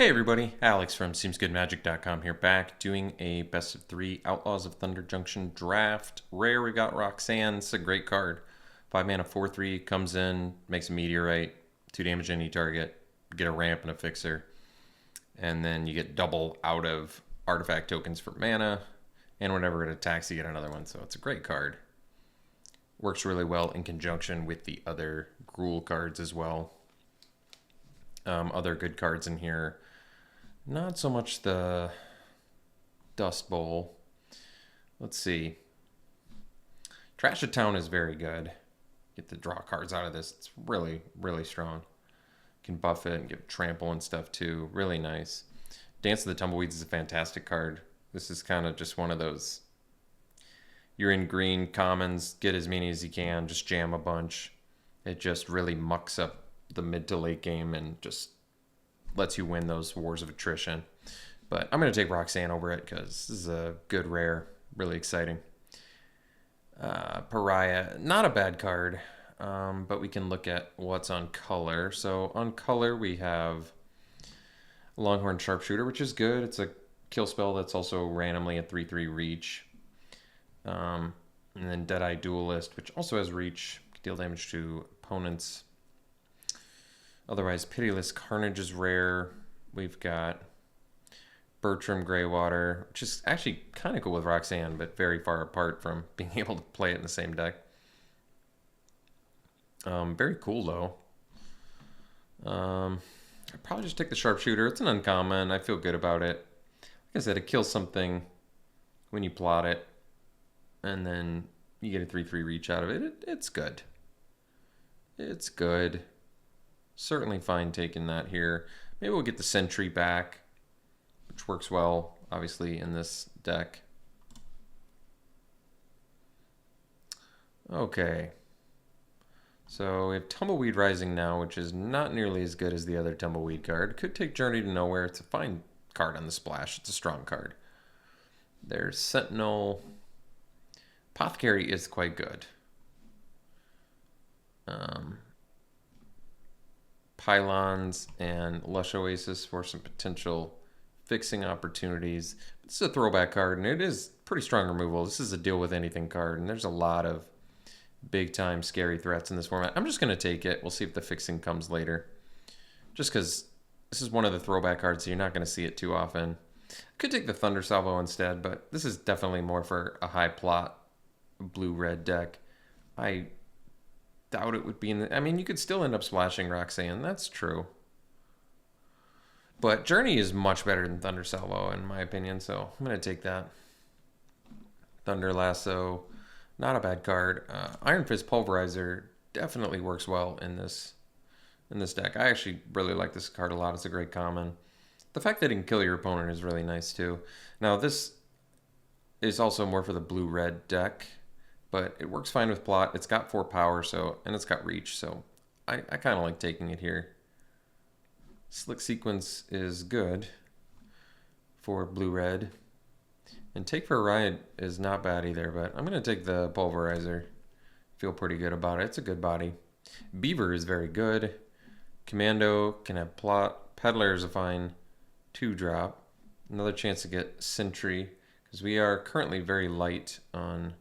Hey everybody, Alex from SeemsGoodMagic.com here, back doing a best of 3 Outlaws of Thunder Junction draft. Rare, we got Roxanne. It's a great card. 5 mana, 4/3, comes in, makes a meteorite, 2 damage to any target, get a ramp and a fixer, and then you get double out of artifact tokens for mana, and whenever it attacks you get another one, so it's a great card. Works really well in conjunction with the other Gruul cards as well. Other good cards in here. Not so much the Dust Bowl. Let's see. Trash a Town is very good. Get to draw cards out of this. It's really, really strong. You can buff it and give trample and stuff too. Really nice. Dance of the Tumbleweeds is a fantastic card. This is kind of just one of those. You're in green commons, get as many as you can, just jam a bunch. It just really mucks up the mid to late game and just lets you win those wars of attrition. But I'm going to take Roxanne over it because this is a good rare, really exciting. Pariah, not a bad card, but we can look at what's on color. So on color we have Longhorn Sharpshooter, which is good. It's a kill spell that's also randomly a 3/3 reach. And then Deadeye Duelist, which also has reach, deal damage to opponents. Otherwise, Pitiless Carnage is rare. We've got Bertram Greywater, which is actually kind of cool with Roxanne, but very far apart from being able to play it in the same deck. Very cool, though. I'd probably just take the Sharpshooter. It's an uncommon. I feel good about it. Like I said, it kills something when you plot it, and then you get a 3/3 reach out of it. It's good. It's good. Certainly fine taking that here. Maybe we'll get the Sentry back, which works well, obviously, in this deck. Okay. So we have Tumbleweed Rising now, which is not nearly as good as the other Tumbleweed card. Could take Journey to Nowhere. It's a fine card on the splash. It's a strong card. There's Sentinel. Apothecary is quite good. Pylons and Lush Oasis for some potential fixing opportunities. This is a throwback card, and it is pretty strong removal. This is a deal with anything card, and there's a lot of big-time scary threats in this format. I'm just going to take it. We'll see if the fixing comes later. Just because this is one of the throwback cards, so you're not going to see it too often. Could take the Thunder Salvo instead, but this is definitely more for a high plot blue-red deck. I doubt it would be in the... I mean, you could still end up splashing Roxanne. That's true. But Journey is much better than Thunder Salvo, in my opinion, so I'm going to take that. Thunder Lasso, not a bad card. Iron Fist Pulverizer definitely works well in this deck. I actually really like this card a lot. It's a great common. The fact that it can kill your opponent is really nice, too. Now, this is also more for the blue-red deck, but it works fine with plot. It's got 4 power, and it's got reach, so I kind of like taking it here. Slick Sequence is good for blue-red. And Take for a Ride is not bad either, but I'm going to take the Pulverizer. Feel pretty good about it. It's a good body. Beaver is very good. Commando can have plot. Peddler is a fine 2-drop. Another chance to get Sentry, because we are currently very light on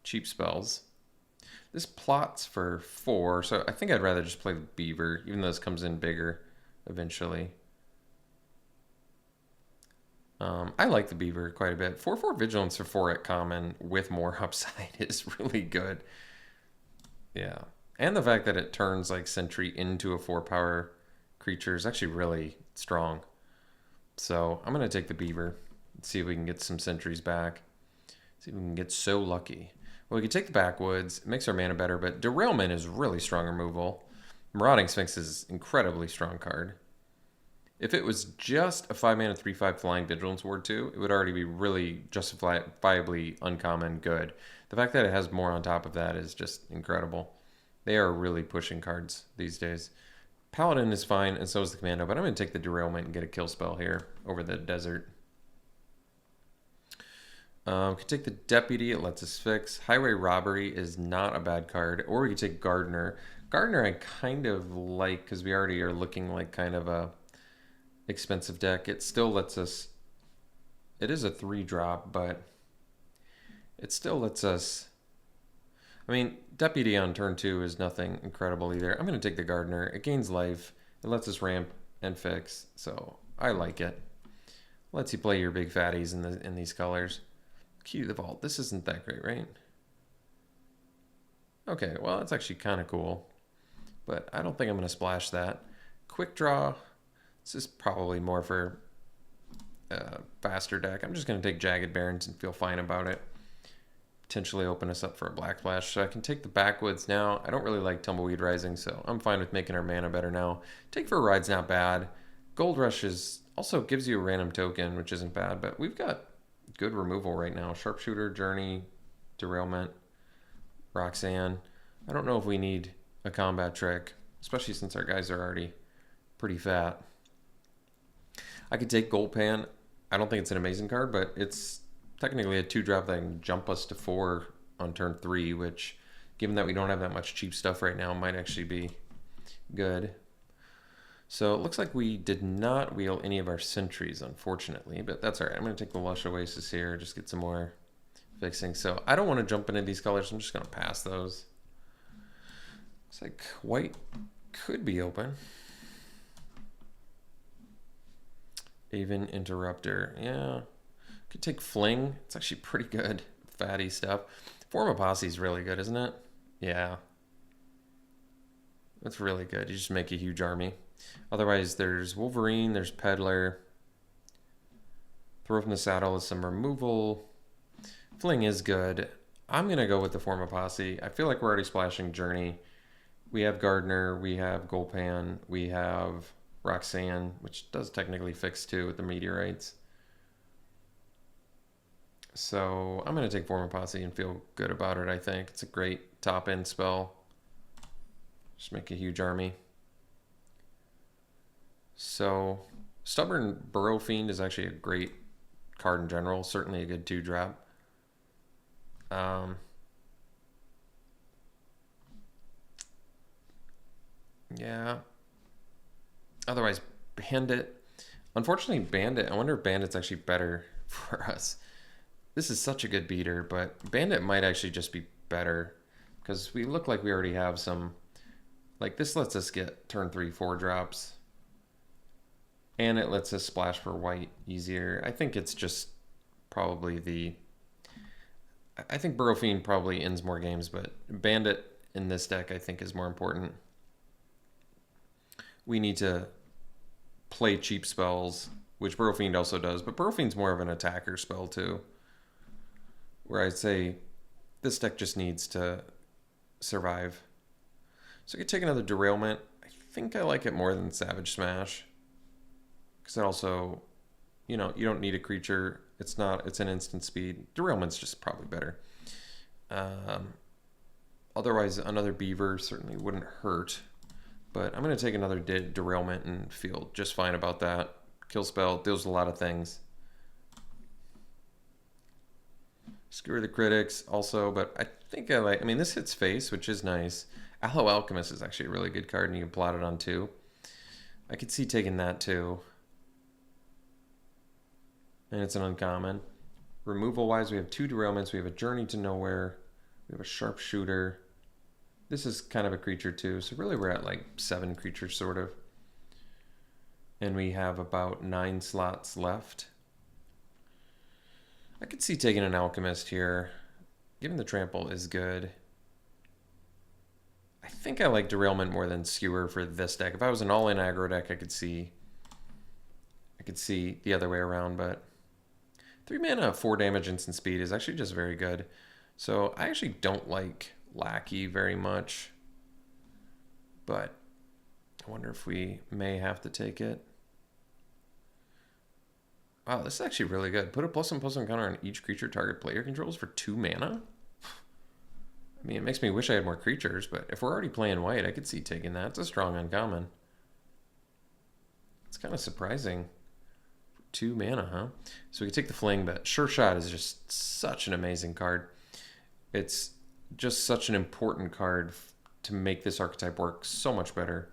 cheap spells. This plots for 4, so I think I'd rather just play the Beaver, even though this comes in bigger eventually. I like the Beaver quite a bit. 4/4 Vigilance for 4 at common with more upside is really good. Yeah. And the fact that it turns like Sentry into a 4-power creature is actually really strong. So I'm going to take the Beaver. Let's see if we can get some Sentries back. See if we can get so lucky. Well, we can take the Backwoods. It makes our mana better, but Derailment is really strong removal. Marauding Sphinx is an incredibly strong card. If it was just a 5-mana 3/5 Flying Vigilance Ward 2, it would already be really justifiably uncommon good. The fact that it has more on top of that is just incredible. They are really pushing cards these days. Paladin is fine, and so is the Commando, but I'm going to take the Derailment and get a kill spell here over the Desert. Could take the Deputy, it lets us fix. Highway Robbery is not a bad card. Or we could take Gardener. Gardener I kind of like because we already are looking like kind of a expensive deck. It still lets us... It is a 3-drop, but it still lets us... I mean, Deputy on turn 2 is nothing incredible either. I'm going to take the Gardener. It gains life. It lets us ramp and fix, so I like it. Lets you play your big fatties in these colors. Key to the Vault. This isn't that great, right? Okay, well, that's actually kind of cool. But I don't think I'm going to splash that. Quick Draw. This is probably more for a faster deck. I'm just going to take Jagged Barrens and feel fine about it. Potentially open us up for a Black Splash. So I can take the Backwoods now. I don't really like Tumbleweed Rising, so I'm fine with making our mana better now. Take for a Ride's not bad. Gold Rush is also gives you a random token, which isn't bad, but we've got good removal right now. Sharpshooter, Journey, Derailment, Roxanne. I don't know if we need a combat trick, especially since our guys are already pretty fat. I could take Gold Pan. I don't think it's an amazing card, but it's technically a 2-drop that can jump us to 4 on turn 3, which, given that we don't have that much cheap stuff right now, might actually be good. So it looks like we did not wheel any of our sentries, unfortunately, but that's all right. I'm going to take the Lush Oasis here, just get some more fixing. So I don't want to jump into these colors. I'm just going to pass those. Looks like white could be open. Aven Interrupter. Yeah. Could take Fling. It's actually pretty good. Fatty stuff. Form of Posse is really good, isn't it? Yeah. That's really good. You just make a huge army. Otherwise, there's Wolverine, there's Peddler. Throw from the Saddle is some removal. Fling is good. I'm going to go with the Form of Posse. I feel like we're already splashing Journey. We have Gardener, we have Golpan, we have Roxanne, which does technically fix too with the Meteorites. So I'm going to take Form of Posse and feel good about it, I think. It's a great top-end spell. Just make a huge army. So Stubborn Burrow Fiend is actually a great card in general. Certainly a good 2-drop. Yeah. Otherwise, Bandit. Unfortunately, Bandit. I wonder if Bandit's actually better for us. This is such a good beater, but Bandit might actually just be better because we look like we already have some. Like, this lets us get turn 3 4-drops. And it lets us splash for white easier. I think it's just probably the... I think Burrow Fiend probably ends more games, but Bandit in this deck I think is more important. We need to play cheap spells, which Burrow Fiend also does, but Burrow Fiend's more of an attacker spell too. Where I'd say this deck just needs to survive. So I could take another Derailment. I think I like it more than Savage Smash. Because it also, you know, you don't need a creature. It's an instant speed. Derailment's just probably better. Otherwise, another Beaver certainly wouldn't hurt. But I'm going to take another Derailment and feel just fine about that. Kill spell deals with a lot of things. Skewer the Critics also, but I think I mean, this hits face, which is nice. Aloe Alchemist is actually a really good card, and you can plot it on 2. I could see taking that too. And it's an uncommon. Removal-wise, we have 2 Derailments. We have a Journey to Nowhere. We have a Sharpshooter. This is kind of a creature too, so really we're at like 7 creatures, sort of. And we have about 9 slots left. I could see taking an Alchemist here. Given the Trample is good. I think I like Derailment more than Skewer for this deck. If I was an all-in aggro deck, I could see the other way around, but 3 mana, 4 damage, instant speed is actually just very good. So I actually don't like Lackey very much, but I wonder if we may have to take it. Wow, this is actually really good. Put a +1/+1 counter on each creature target player controls for 2 mana. I mean, it makes me wish I had more creatures, but if we're already playing white, I could see taking that. It's a strong uncommon. It's kind of surprising. 2 mana, huh? So we could take the Fling, but Sure Shot is just such an amazing card. It's just such an important card to make this archetype work so much better.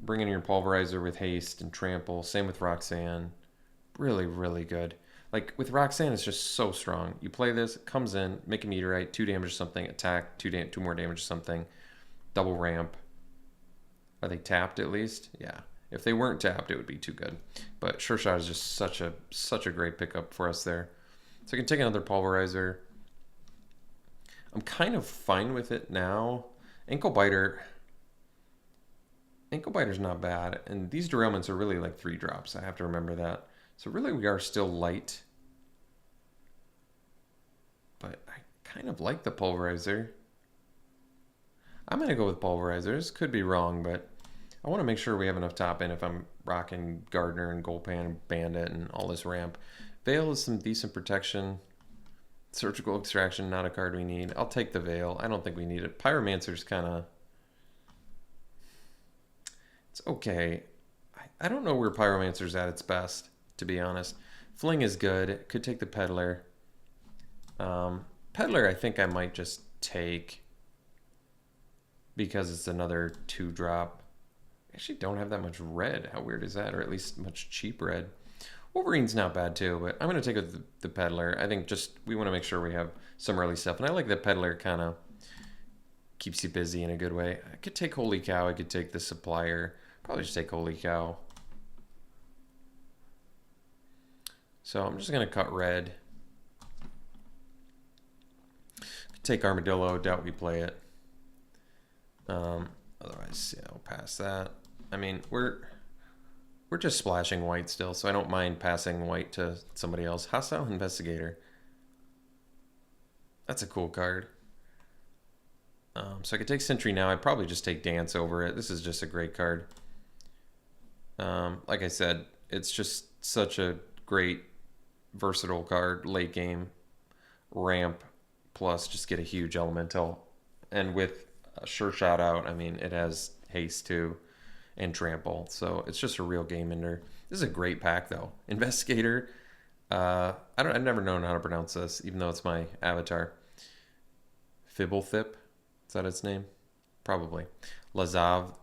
Bring in your Pulverizer with haste and trample. Same with Roxanne. Really, really good. Like with Roxanne, it's just so strong. You play this, it comes in, make a meteorite, 2 damage or something, attack, 2 more damage or something, double ramp. Are they tapped at least? Yeah. If they weren't tapped, it would be too good. But Sure Shot is just such a great pickup for us there. So I can take another Pulverizer. I'm kind of fine with it now. Ankle Biter's not bad. And these derailments are really like 3 drops. I have to remember that. So really we are still light. But I kind of like the Pulverizer. I'm going to go with Pulverizers. Could be wrong, but I want to make sure we have enough top end if I'm rocking Gardener and Golpan and Bandit and all this ramp. Veil is some decent protection. Surgical Extraction, not a card we need. I'll take the Veil. I don't think we need it. Pyromancer's kind of... It's okay. I don't know where Pyromancer's at its best, to be honest. Fling is good. Could take the Peddler. Peddler I think I might just take because it's another 2-drop. I actually don't have that much red. How weird is that? Or at least much cheap red. Wolverine's not bad too, but I'm going to take the Peddler. I think just we want to make sure we have some early stuff. And I like that Peddler kind of keeps you busy in a good way. I could take Holy Cow. I could take the Supplier. Probably just take Holy Cow. So I'm just going to cut red. Take Armadillo. Doubt we play it. Otherwise, yeah, I'll pass that. I mean, we're just splashing white still, so I don't mind passing white to somebody else. Hostile Investigator. That's a cool card. So I could take Sentry now. I'd probably just take Dance over it. This is just a great card. Like I said, it's just such a great, versatile card. Late game, ramp, plus just get a huge elemental. And with a Sure Shot out, I mean, it has haste too and trample. So it's just a real game ender. This is a great pack though. Investigator. I've never known how to pronounce this, even though it's my avatar. Fibblethip. Is that its name? Probably. Lazav.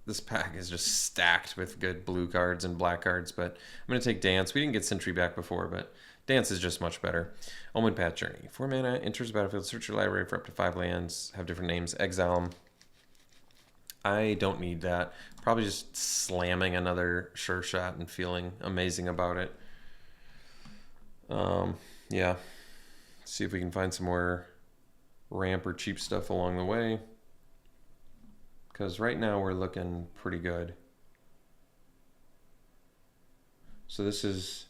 This pack is just stacked with good blue cards and black cards, but I'm going to take Dance. We didn't get Sentry back before, but Dance is just much better. Omen Path Journey. 4 mana, enters the battlefield, search your library for up to 5 lands, have different names, exile them. I don't need that. Probably just slamming another Sure Shot and feeling amazing about it. Yeah. See if we can find some more ramp or cheap stuff along the way. Because right now we're looking pretty good. So this is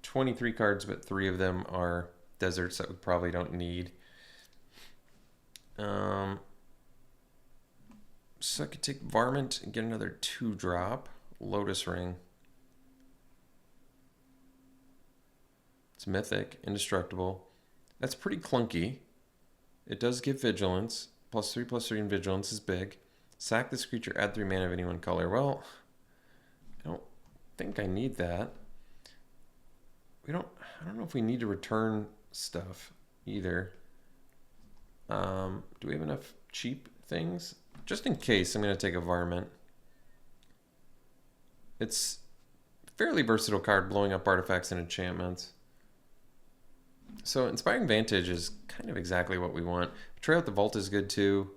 23 cards, but 3 of them are deserts that we probably don't need. So I could take Varmint and get another 2-drop. Lotus Ring. It's mythic, indestructible. That's pretty clunky. It does give Vigilance. +3/+3 in Vigilance is big. Sack this creature, add 3 mana of any one color. Well, I don't think I need that. I don't know if we need to return stuff either. Do we have enough cheap things? Just in case, I'm going to take a Varmint. It's a fairly versatile card, blowing up artifacts and enchantments. So Inspiring Vantage is kind of exactly what we want. Betrayal at the Vault is good too.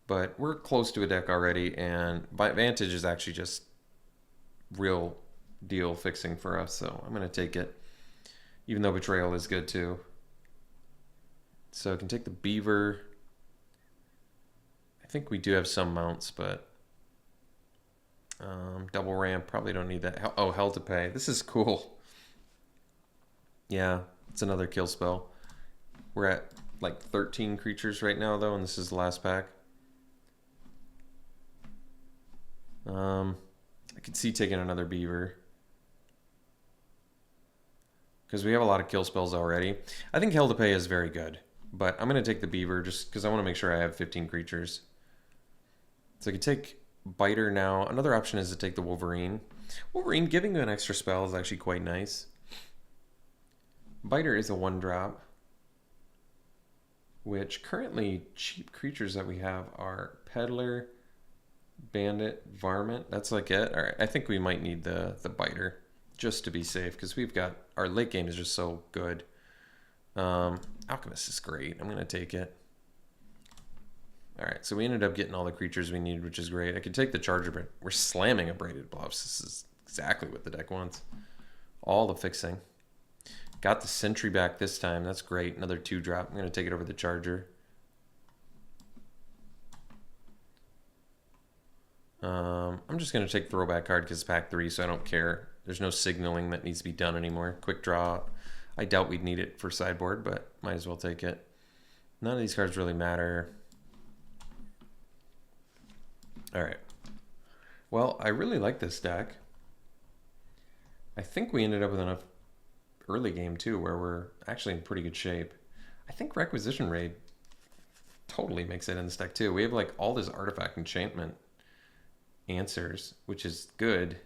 But we're close to a deck already, and Vantage is actually just real deal fixing for us, so I'm going to take it, even though Betrayal is good too. So I can take the Beaver. I think we do have some mounts, but double ramp, probably don't need that. Oh, Hell to Pay. This is cool. Yeah, it's another kill spell. We're at like 13 creatures right now, though, and this is the last pack. I could see taking another Beaver because we have a lot of kill spells already. I think Hell to Pay is very good, but I'm going to take the Beaver just because I want to make sure I have 15 creatures. So I could take Biter now. Another option is to take the Wolverine. Wolverine, giving you an extra spell is actually quite nice. Biter is a 1-drop, which currently cheap creatures that we have are Peddler, Bandit, Varmint. That's like it. All right, I think we might need the biter just to be safe because we've got our late game is just so good. Alchemist is great. I'm gonna take it. All right, so we ended up getting all the creatures we needed, which is great. I could take the Charger, but we're slamming a Braided Bluffs. This is exactly what the deck wants. All the fixing. Got the Sentry back this time. That's great. Another 2-drop. I'm gonna take it over the Charger. I'm just going to take throwback card because it's pack 3, so I don't care. There's no signaling that needs to be done anymore. Quick draw. I doubt we'd need it for sideboard, but might as well take it. None of these cards really matter. All right. Well, I really like this deck. I think we ended up with enough early game, too, where we're actually in pretty good shape. I think Requisition Raid totally makes it in this deck, too. We have, like, all this artifact enchantment answers, which is good,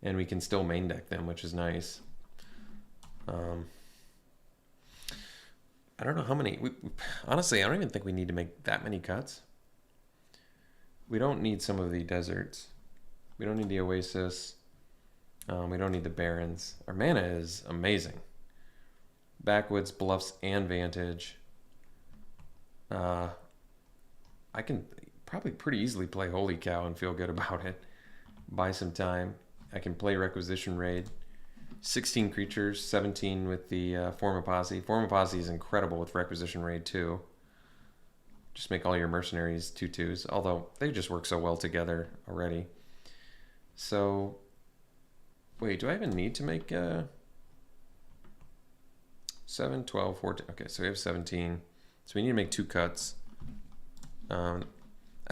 and we can still main deck them, which is nice. I don't know how many. Honestly, I don't even think we need to make that many cuts. We don't need some of the deserts. We don't need the Oasis. We don't need the Barrens. Our mana is amazing. Backwoods, Bluffs, and Vantage. I can probably pretty easily play Holy Cow and feel good about it. Buy some time. I can play Requisition Raid. 16 creatures, 17 with the Form of Posse. Form of Posse is incredible with Requisition Raid too. Just make all your mercenaries 2/2s, although they just work so well together already. So, wait, do I even need to make 7, 12, 14? Okay, so we have 17. So we need to make 2 cuts. I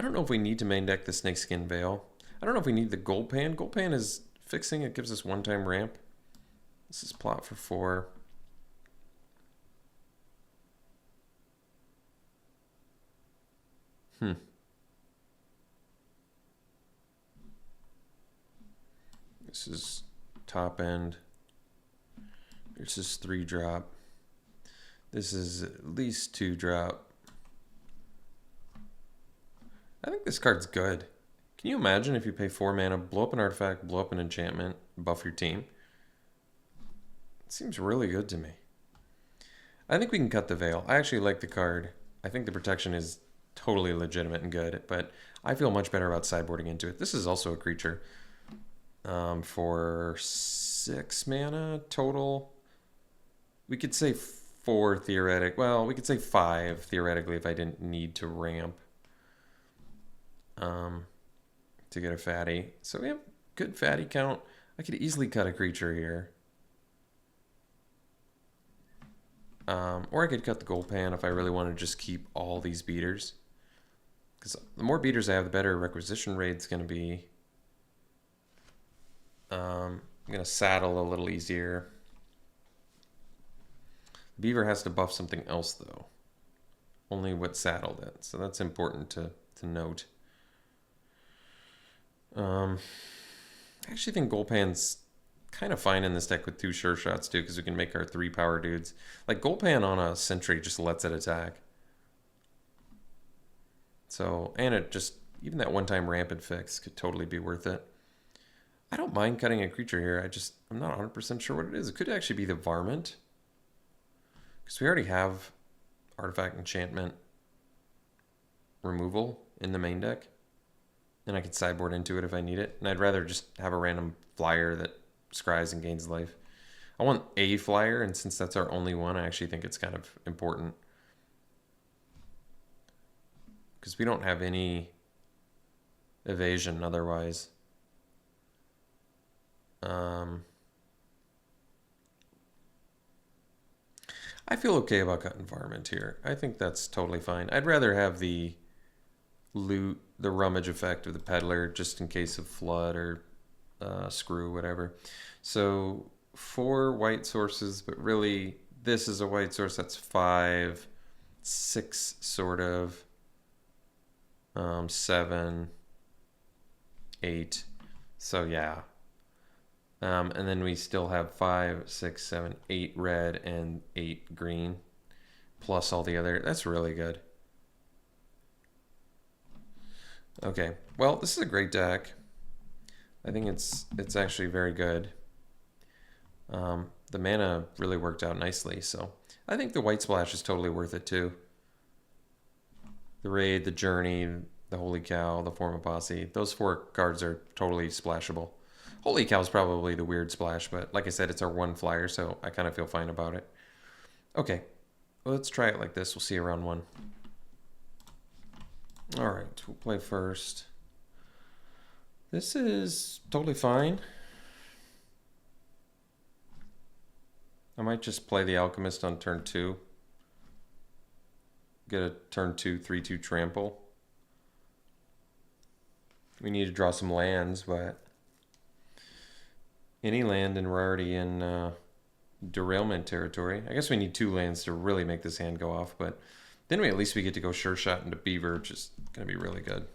don't know if we need to main deck the Snakeskin Veil. I don't know if we need the Gold Pan. Gold Pan is fixing. It gives us 1-time ramp. This is plot for 4. This is top end. This is 3-drop. This is at least 2-drop. I think this card's good. Can you imagine if you pay 4 mana, blow up an artifact, blow up an enchantment, buff your team? It seems really good to me. I think we can cut the Veil. I actually like the card. I think the protection is totally legitimate and good, but I feel much better about sideboarding into it. This is also a creature for 6 mana total. We could say 4 theoretic. Well, we could say 5 theoretically if I didn't need to ramp to get a fatty. So we have good fatty count. I could easily cut a creature here. Or I could cut the Gold Pan if I really want to just keep all these beaters. Because the more beaters I have, the better Requisition Raid's going to be. I'm going to saddle a little easier. Beaver has to buff something else, though. Only what saddled it. So that's important to note. I actually think Gold Pan's kind of fine in this deck with 2 sure shots, too, because we can make our 3 power dudes. Like, Gold Pan on a Sentry just lets it attack. So, and it just, even that 1-time rampant fix could totally be worth it. I don't mind cutting a creature here. I'm not 100% sure what it is. It could actually be the Varmint. Because we already have artifact enchantment removal in the main deck. And I could sideboard into it if I need it. And I'd rather just have a random flyer that scries and gains life. I want a flyer, and since that's our only one, I actually think it's kind of important. Because we don't have any evasion otherwise. I feel okay about cutting Varmint here. I think that's totally fine. I'd rather have the loot, the rummage effect of the Peddler, just in case of flood or screw, whatever. So 4 white sources, but really this is a white source. That's 5, 6 sort of, 7, 8. So yeah. And then we still have 5, 6, 7, 8 red and 8 green, plus all the other. That's really good. Okay, well, this is a great deck. I think it's actually very good. The mana really worked out nicely, so I think the white splash is totally worth it too. The Raid, the Journey, the Holy Cow, the Form of Posse, those 4 cards are totally splashable. Holy Cow is probably the weird splash, but like I said, it's our 1 flyer, so I kind of feel fine about it. Okay, well, let's try it like this. We'll see you round 1. Alright, we'll play first. This is totally fine. I might just play the Alchemist on turn 2. Get a turn 2, 3/2 trample. We need to draw some lands, but any land and we're already in derailment territory. I guess we need 2 lands to really make this hand go off, but then at least we get to go Sure Shot into Beaver, which is going to be really good.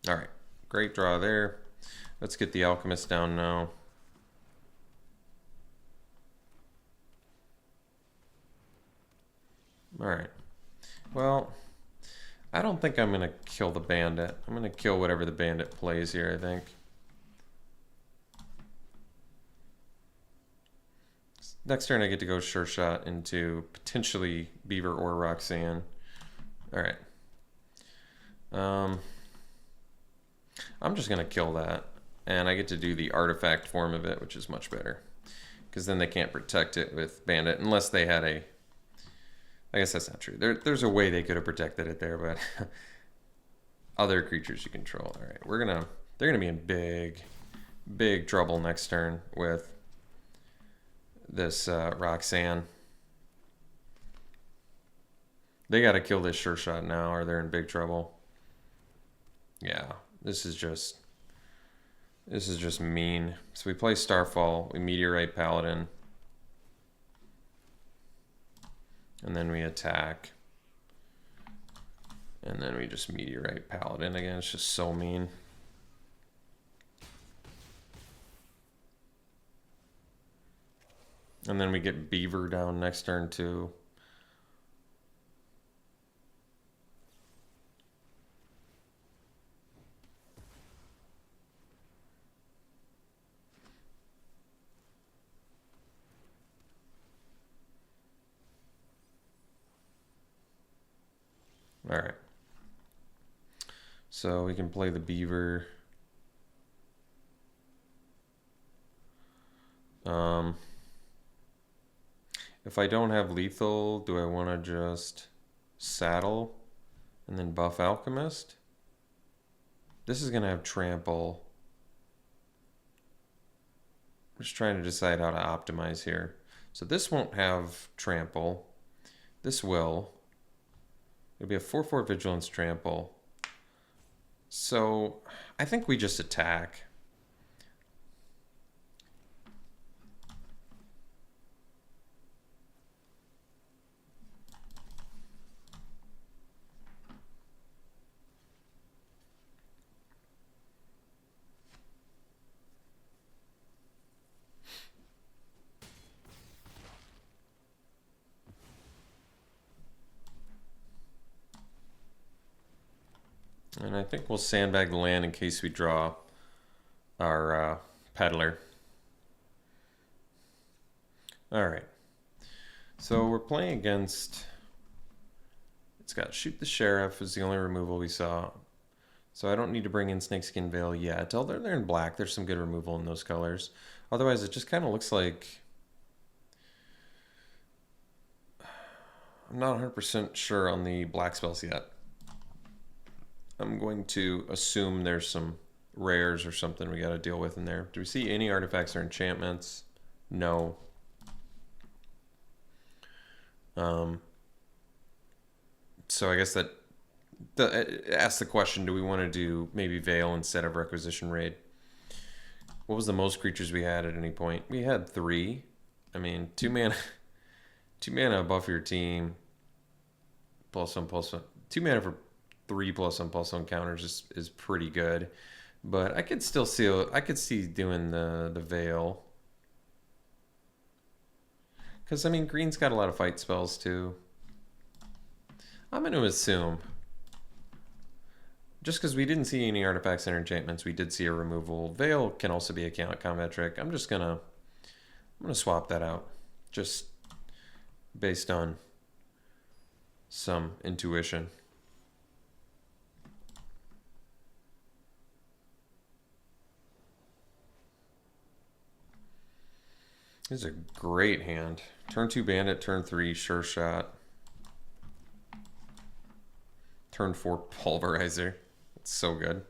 All right, great draw there. Let's get the Alchemist down now. All right. Well, I don't think I'm going to kill the Bandit. I'm going to kill whatever the Bandit plays here, I think. Next turn I get to go Sure Shot into potentially Beaver or Roxanne. All right. I'm just going to kill that. And I get to do the artifact form of it, which is much better. Because then they can't protect it with Bandit unless they had a... I guess that's not true. There's a way they could have protected it there, but... other creatures you control. All right, they're gonna be in big trouble next turn with this Roxanne. They got to kill this Sure Shot now, or they're in big trouble. Yeah, this is just mean. So we play Starfall, we Meteorite Paladin, and then we attack. And then we just Meteorite Paladin again. It's just so mean. And then we get Beaver down next turn too. All right. So we can play the Beaver. If I don't have lethal, do I want to just saddle and then buff Alchemist? This is going to have trample. I'm just trying to decide how to optimize here. So this won't have trample. This will. It'll be a 4/4 vigilance trample. So I think we just attack. And I think we'll sandbag the land in case we draw our peddler. All right. So we're playing against... It's got Shoot the Sheriff is the only removal we saw. So I don't need to bring in Snakeskin Veil yet. Although they're in black, there's some good removal in those colors. Otherwise, it just kind of looks like... I'm not 100% sure on the black spells yet. I'm going to assume there's some rares or something we got to deal with in there. Do we see any artifacts or enchantments? No. So I guess that asks the question, do we want to do maybe Veil instead of Requisition Raid? What was the most creatures we had at any point? We had 3. I mean, 2 mana buff your team. +1/+1. 2 mana for 3+1/+1 counters is pretty good. But I could still see doing the Veil. Because, I mean, green's got a lot of fight spells, too. I'm going to assume, just because we didn't see any artifacts and enchantments, we did see a removal. Veil can also be a combat trick. I'm gonna swap that out, just based on some intuition. This is a great hand. Turn 2 Bandit, turn 3 Sure Shot. Turn 4 Pulverizer. It's so good.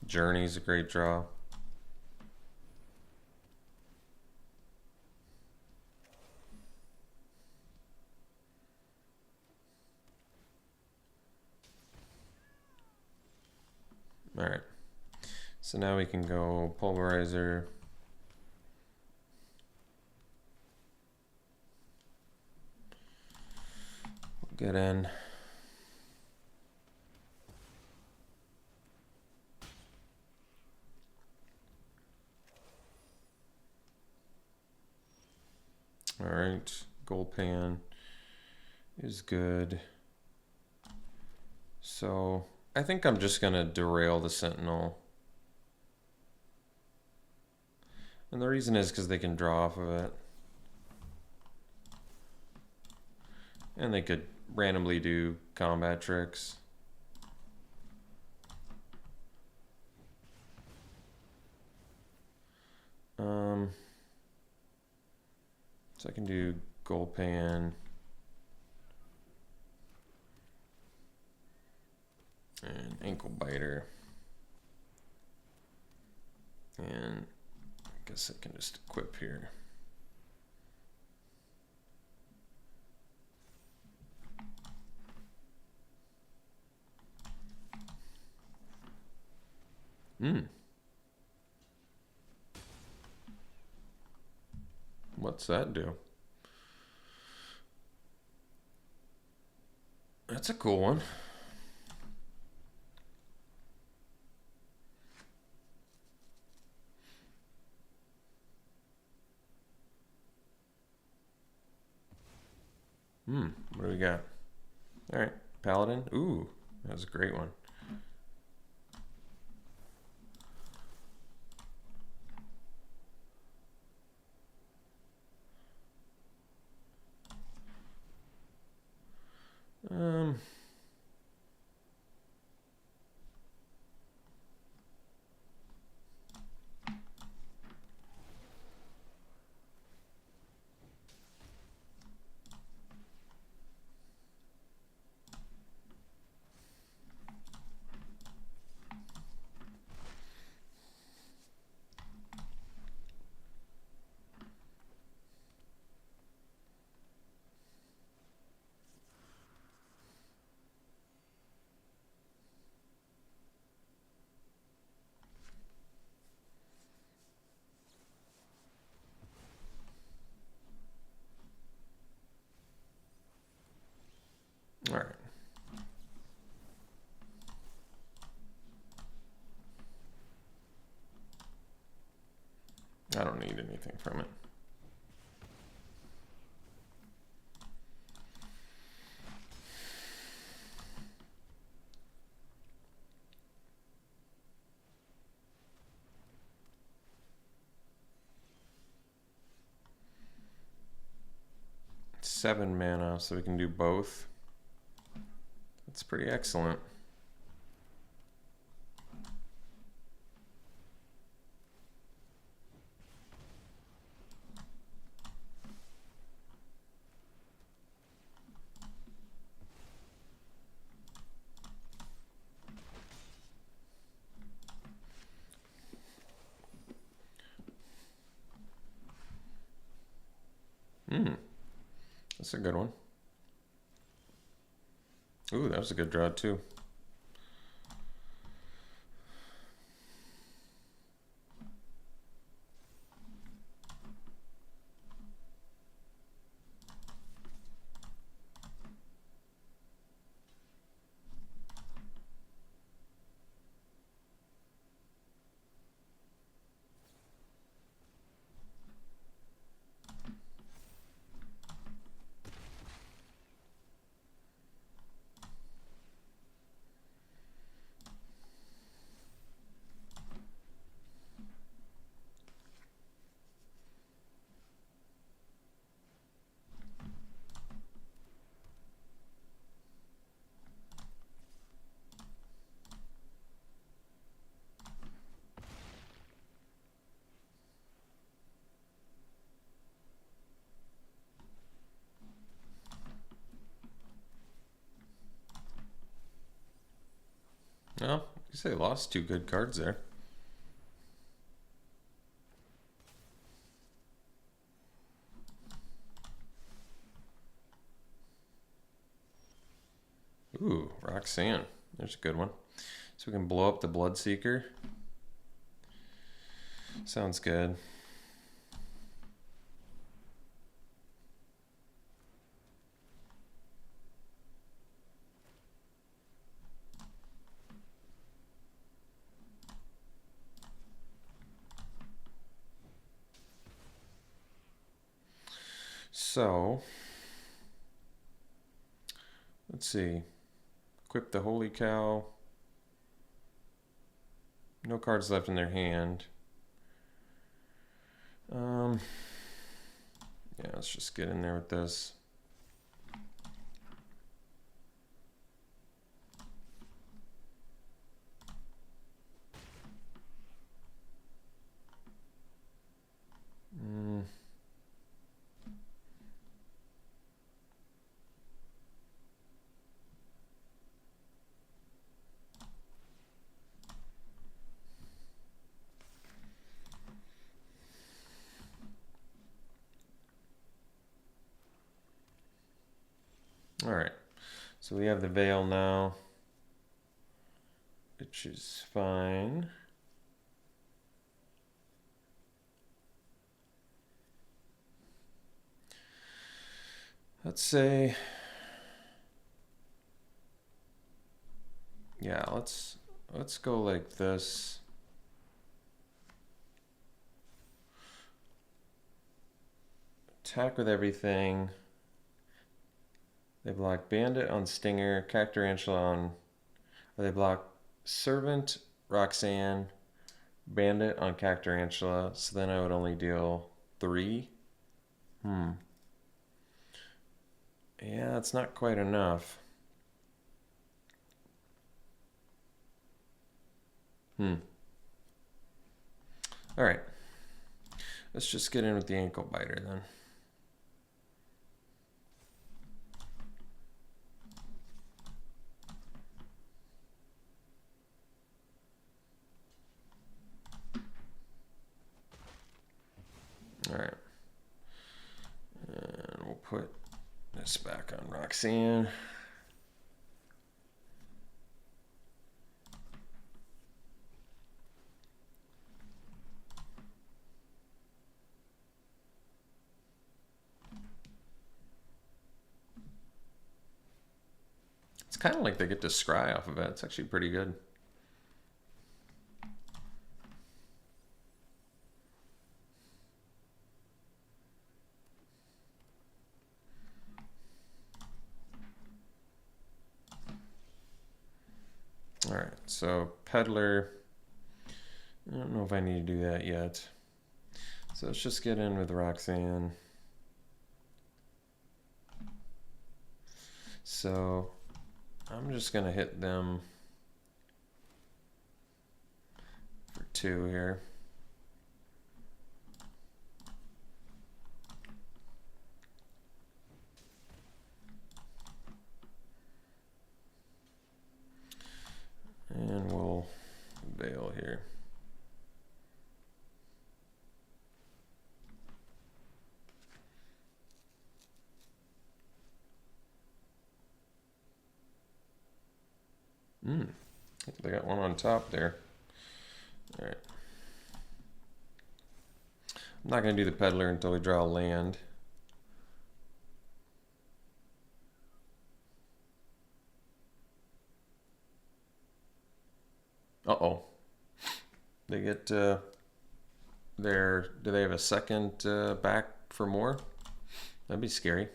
Journey's a great draw. All right. So now we can go Pulverizer. Get in. All right, Gold Pan is good. So I think I'm just gonna derail the Sentinel. And the reason is because they can draw off of it. And they could randomly do combat tricks. So I can do Gold Pan and Ankle Biter. And I guess I can just equip here. What's that do? That's a cool one. What do we got? All right, Paladin. Ooh, that was a great one. All right. I don't need anything from it. Seven mana, so we can do both. That's pretty excellent. That's a good one. Ooh, that was a good draw too. Well, you say lost 2 good cards there. Ooh, Roxanne. There's a good one. So we can blow up the Bloodseeker. Sounds good. So, let's see. Equip the Holy Cow. No cards left in their hand. Yeah, let's just get in there with this. All right, so we have the Veil now, which is fine. Let's say, yeah, let's go like this. Attack with everything. They block Bandit on Stinger, Cactarantula on, or they block Servant, Roxanne, Bandit on Cactarantula, so then I would only deal 3. Yeah, that's not quite enough. Alright. Let's just get in with the Ankle Biter then. Alright. And we'll put this back on Roxanne. It's kind of like they get to scry off of it. It's actually pretty good. All right, so Peddler, I don't know if I need to do that yet. So let's just get in with Roxanne. So I'm just gonna hit them for 2 here. And we'll Veil here. They got one on top there. All right. I'm not going to do the Peddler until we draw a land. Uh-oh. They get do they have a second back for more? That'd be scary.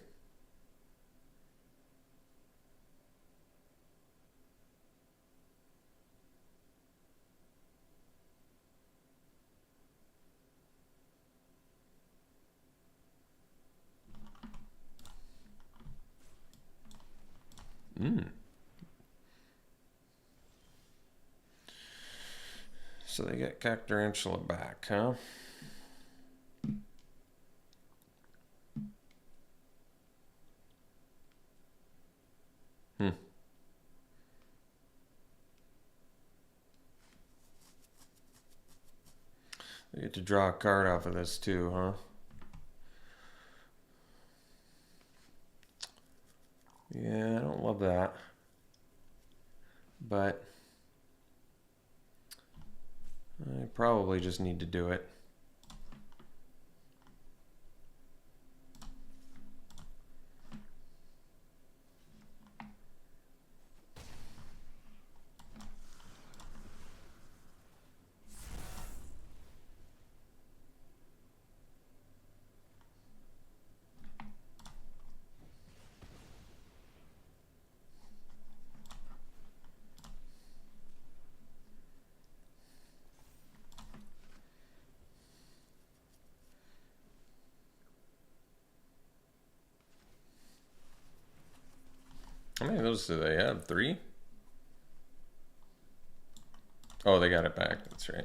So they get Cactarantula back, huh? I get to draw a card off of this too, huh? Yeah, I don't love that. But I probably just need to do it. How many of those do they have? 3? Oh, they got it back. That's right.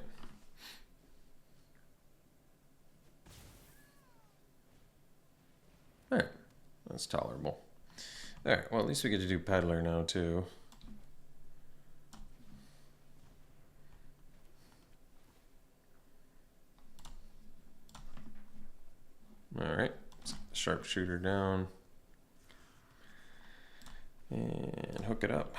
All right. That's tolerable. All right. Well, at least we get to do Peddler now, too. All right. Sharpshooter down. And hook it up.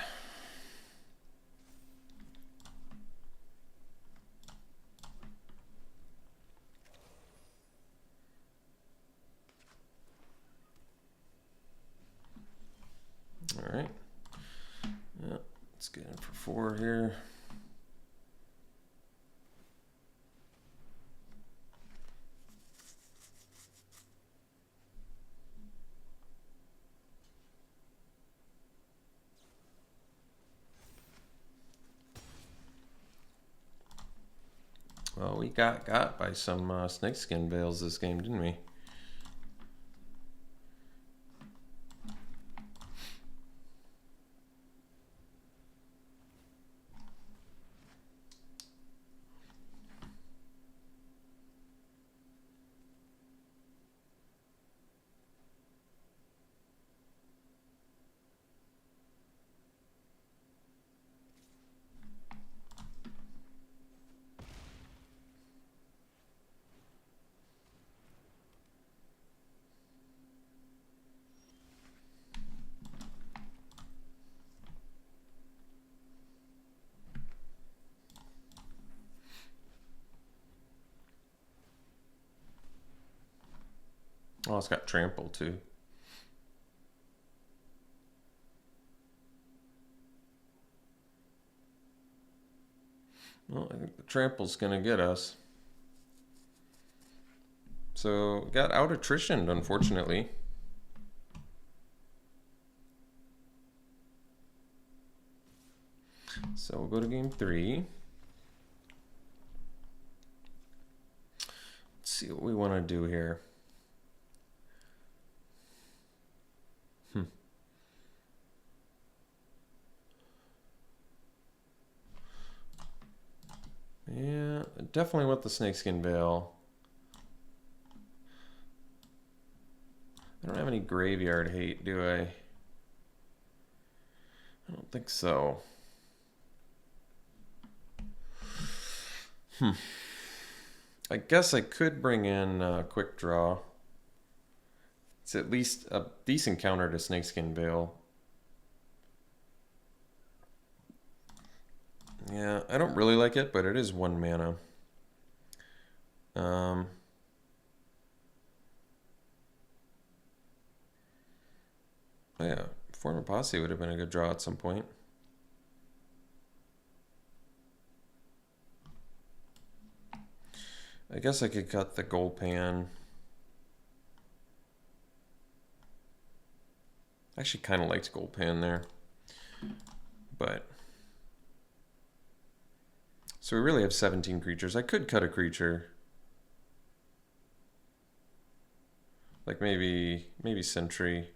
All right. Yeah, let's get in for 4 here. Well, we got by some snakeskin bales this game, didn't we? Oh, it's got trample too. Well, I think the trample's gonna get us. So we got out attritioned, unfortunately. So we'll go to game 3. Let's see what we want to do here. Yeah, definitely want the snakeskin veil. I don't have any graveyard hate, do I? I don't think so. I guess I could bring in quick draw. It's at least a decent counter to snakeskin veil. Yeah, I don't really like it, but it is 1 mana. Yeah, Former Posse would have been a good draw at some point. I guess I could cut the gold pan. I actually kind of liked gold pan there. But so we really have 17 creatures. I could cut a creature. Like maybe Sentry.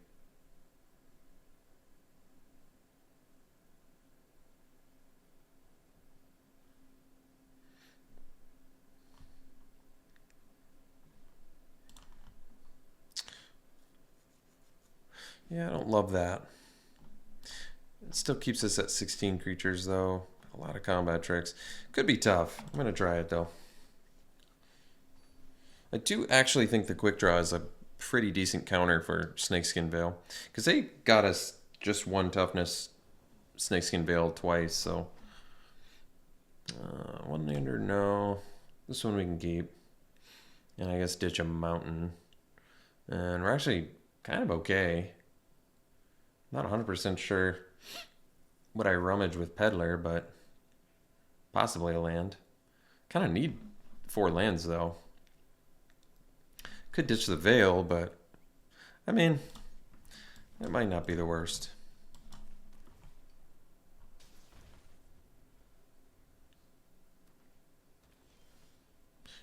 Yeah, I don't love that. It still keeps us at 16 creatures though. A lot of combat tricks. Could be tough. I'm gonna try it though. I do actually think the quick draw is a pretty decent counter for Snakeskin Veil, because they got us just one toughness Snakeskin Veil twice, so one lander, no. This one we can keep, and I guess ditch a mountain, and we're actually kind of okay. Not 100% sure what I rummage with Peddler, but possibly a land. Kind of need 4 lands though. Could ditch the Veil, but I mean, it might not be the worst.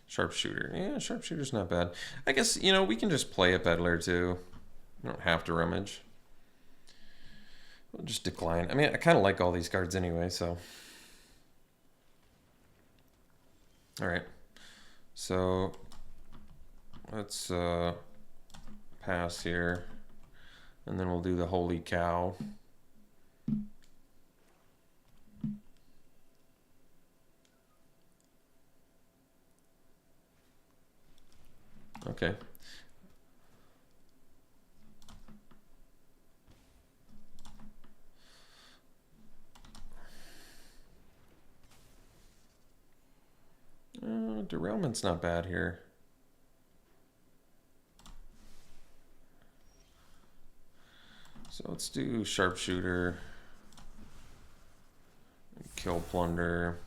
Sharpshooter. Yeah, Sharpshooter's not bad. I guess, you know, we can just play a Peddler too. We don't have to rummage. We'll just decline. I mean, I kind of like all these cards anyway, so. Alright. So, let's pass here. And then we'll do the Holy Cow. Okay. Derailment's not bad here. So let's do Sharpshooter, kill Plunder,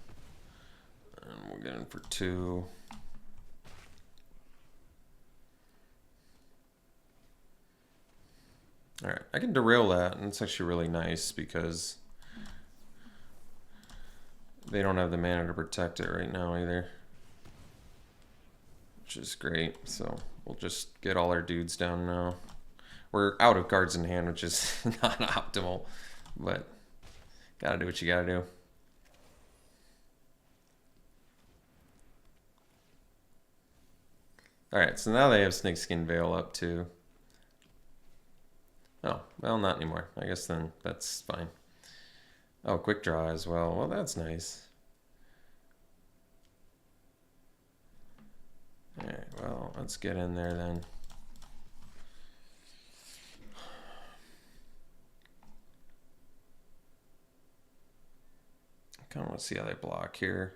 and we'll get in for 2. Alright, I can derail that, and it's actually really nice because they don't have the mana to protect it right now either, which is great. So we'll just get all our dudes down now. We're out of cards in hand, which is not optimal, but gotta do what you gotta do. Alright, so now they have Snakeskin Veil up too. Oh, well, not anymore. I guess then that's fine. Oh, quick draw as well. Well, that's nice. Alright, well, let's get in there then. I kind of want to see how they block here.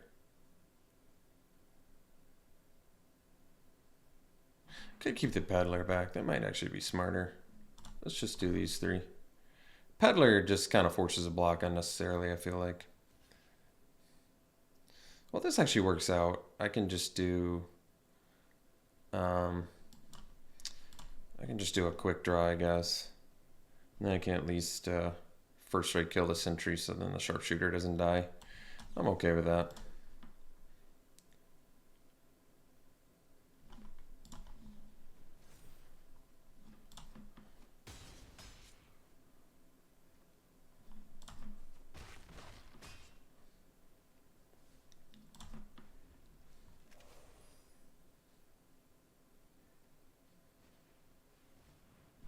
Could keep the Peddler back. That might actually be smarter. Let's just do these 3. Peddler just kind of forces a block unnecessarily, I feel like. Well, this actually works out. I can just do a quick draw, I guess. And then I can at least first strike kill the sentry so then the Sharpshooter doesn't die. I'm okay with that.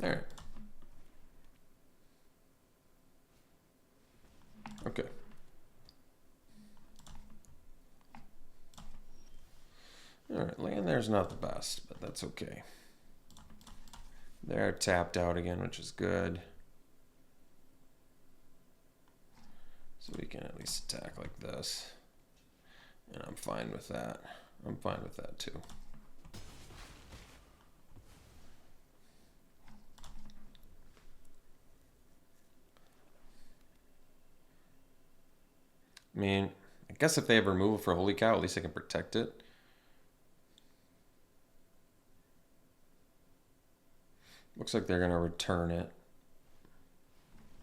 All right. Okay. All right, land there's not the best, but that's okay. They're tapped out again, which is good. So we can at least attack like this. And I'm fine with that. I'm fine with that too. I mean, I guess if they have removal for Holy Cow, at least I can protect it. Looks like they're going to return it.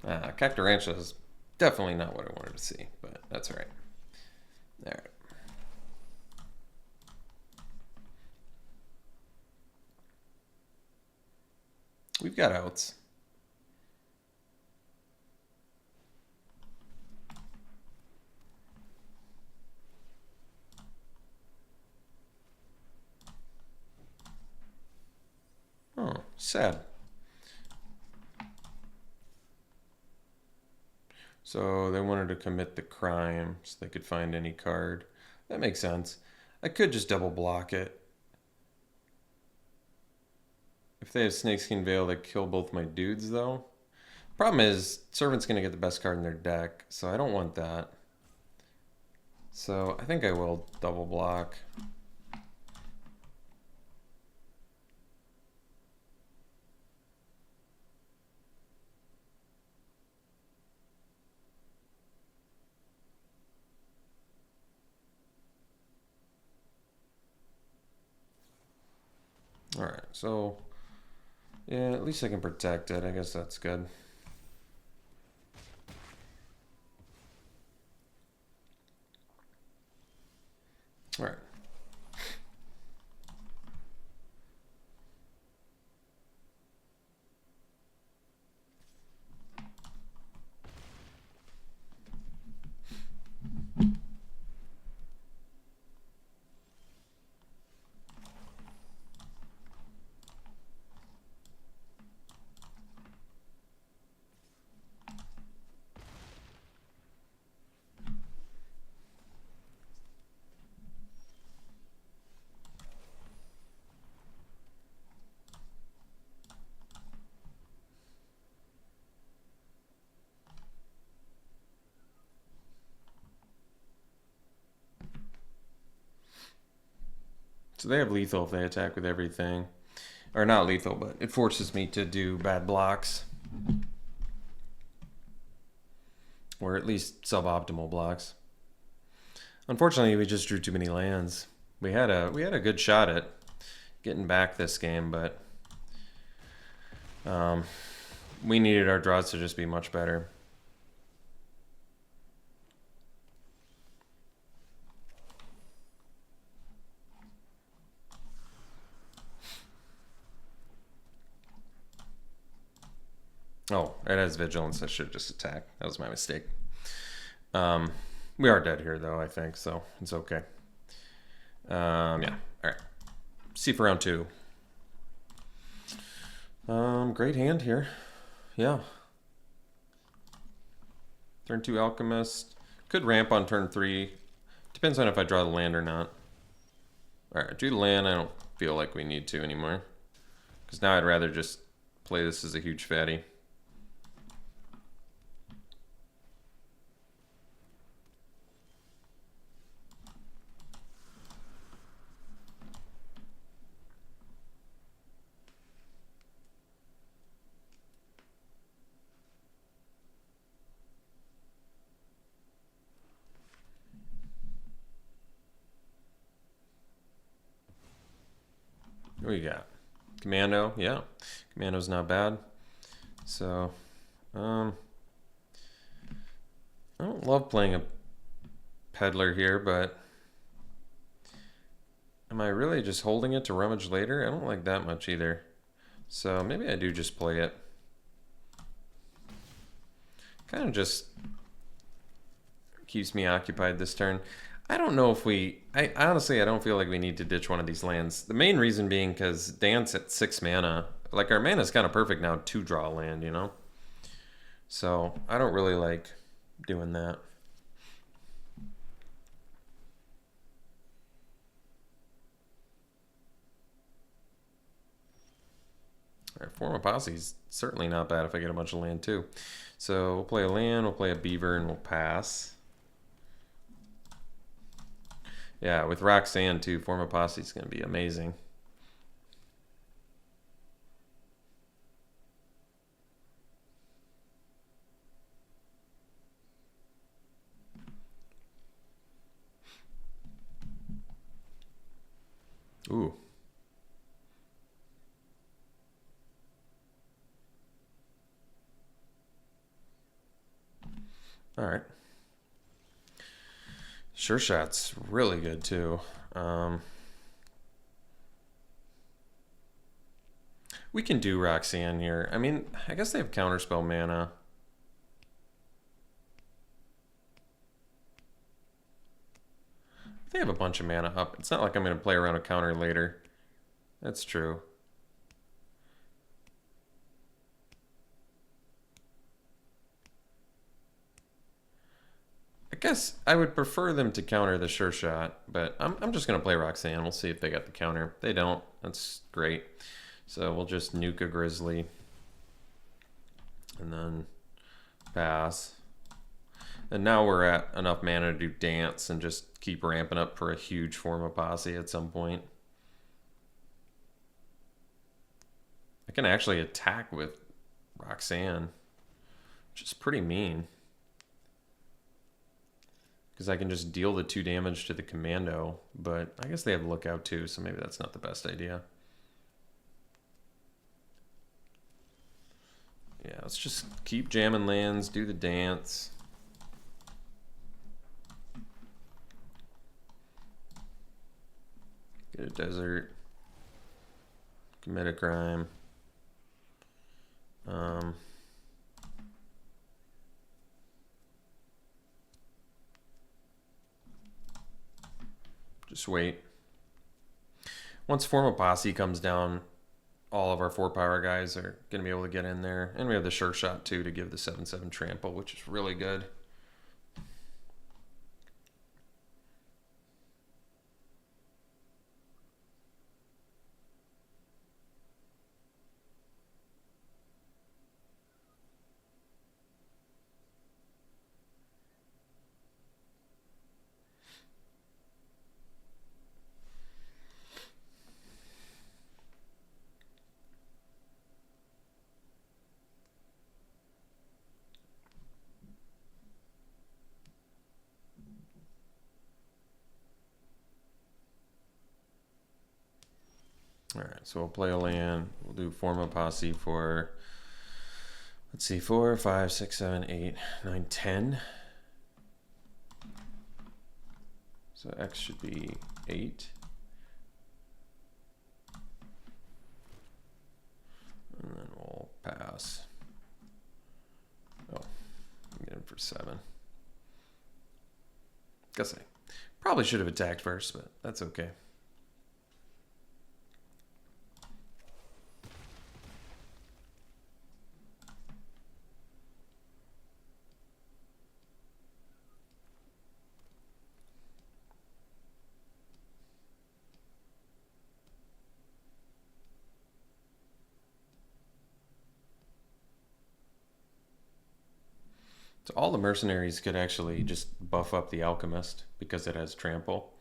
Cacturantula is definitely not what I wanted to see, but that's all right. All right. We've got outs. Oh, sad. So they wanted to commit the crime so they could find any card. That makes sense. I could just double block it. If they have Snakeskin Veil, they kill both my dudes, though. Problem is, Servant's going to get the best card in their deck, so I don't want that. So I think I will double block. Alright, so yeah, at least I can protect it. I guess that's good. Alright. So they have lethal if they attack with everything. Or not lethal, but it forces me to do bad blocks. Or at least suboptimal blocks. Unfortunately, we just drew too many lands. We had a good shot at getting back this game, but we needed our draws to just be much better. Oh, it has vigilance. I should have just attacked. That was my mistake. We are dead here, though, I think, so it's okay. Yeah, all right. See for round 2. Great hand here. Yeah. Turn 2 Alchemist. Could ramp on turn 3. Depends on if I draw the land or not. All right, do the land. I don't feel like we need to anymore. Because now I'd rather just play this as a huge fatty. What do you got? Commando, yeah. Commando's not bad. So, I don't love playing a peddler here, but am I really just holding it to rummage later? I don't like that much either. So maybe I do just play it. Kind of just keeps me occupied this turn. I don't know if I honestly, I don't feel like we need to ditch one of these lands. The main reason being because Dance at 6 mana, like our mana's kind of perfect now to draw a land, you know? So I don't really like doing that. All right, Form of Posse's certainly not bad if I get a bunch of land too. So we'll play a land, we'll play a beaver, and we'll pass. Yeah, with Roxanne too, Form of Posse is going to be amazing. Ooh. All right. Sure Shot's really good too. We can do Roxanne here. I mean, I guess they have counterspell mana. They have a bunch of mana up. It's not like I'm going to play around a counter later. That's true. I guess I would prefer them to counter the Sure Shot, but I'm just going to play Roxanne. We'll see if they got the counter. If they don't, that's great. So we'll just nuke a Grizzly. And then pass. And now we're at enough mana to do dance and just keep ramping up for a huge form of posse at some point. I can actually attack with Roxanne, which is pretty mean. Because I can just deal the 2 damage to the commando, but I guess they have lookout too, so maybe that's not the best idea. Yeah, let's just keep jamming lands, do the dance. Get a desert. Commit a crime. Just wait. Once Form of Posse comes down, all of our 4-power guys are going to be able to get in there. And we have the Sure Shot too to give the 7/7 trample, which is really good. All right, so we'll play a land. We'll do Form of Posse for, let's see, 4, 5, 6, 7, 8, 9, 10. So X should be 8. And then we'll pass. Oh, get him for 7. Guess I probably should have attacked first, but that's okay. So all the mercenaries could actually just buff up the alchemist because it has trample.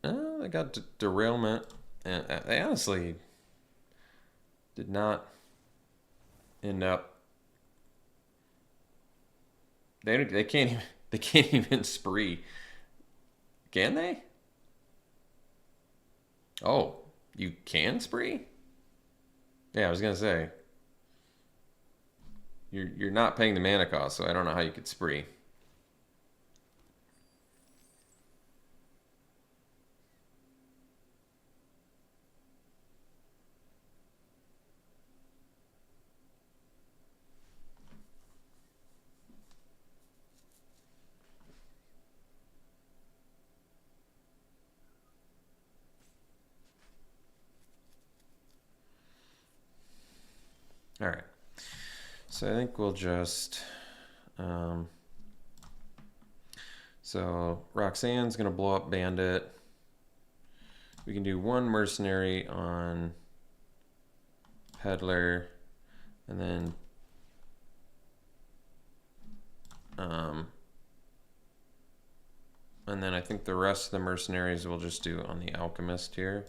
I got derailment, and they honestly did not end up. They can't even spree. Can they? Oh, you can spree? Yeah, I was gonna say. You're not paying the mana cost, so I don't know how you could spree. All right, so I think we'll just, so Roxanne's gonna blow up Bandit. We can do 1 mercenary on Peddler, and then, I think the rest of the mercenaries we'll just do on the Alchemist here.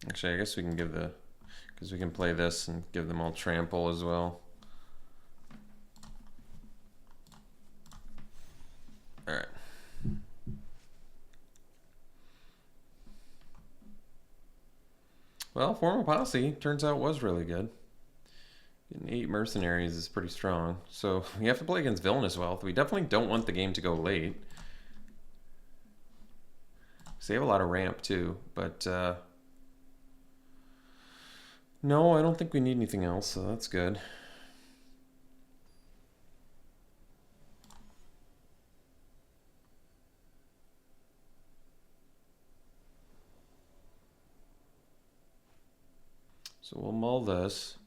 Actually, I guess we can give the, because we can play this and give them all trample as well. All right. Well, Form of Posse turns out was really good. Getting 8 mercenaries is pretty strong. So we have to play against Villainous Wealth. We definitely don't want the game to go late. So they have a lot of ramp too, but No, I don't think we need anything else, so that's good. So we'll mull this.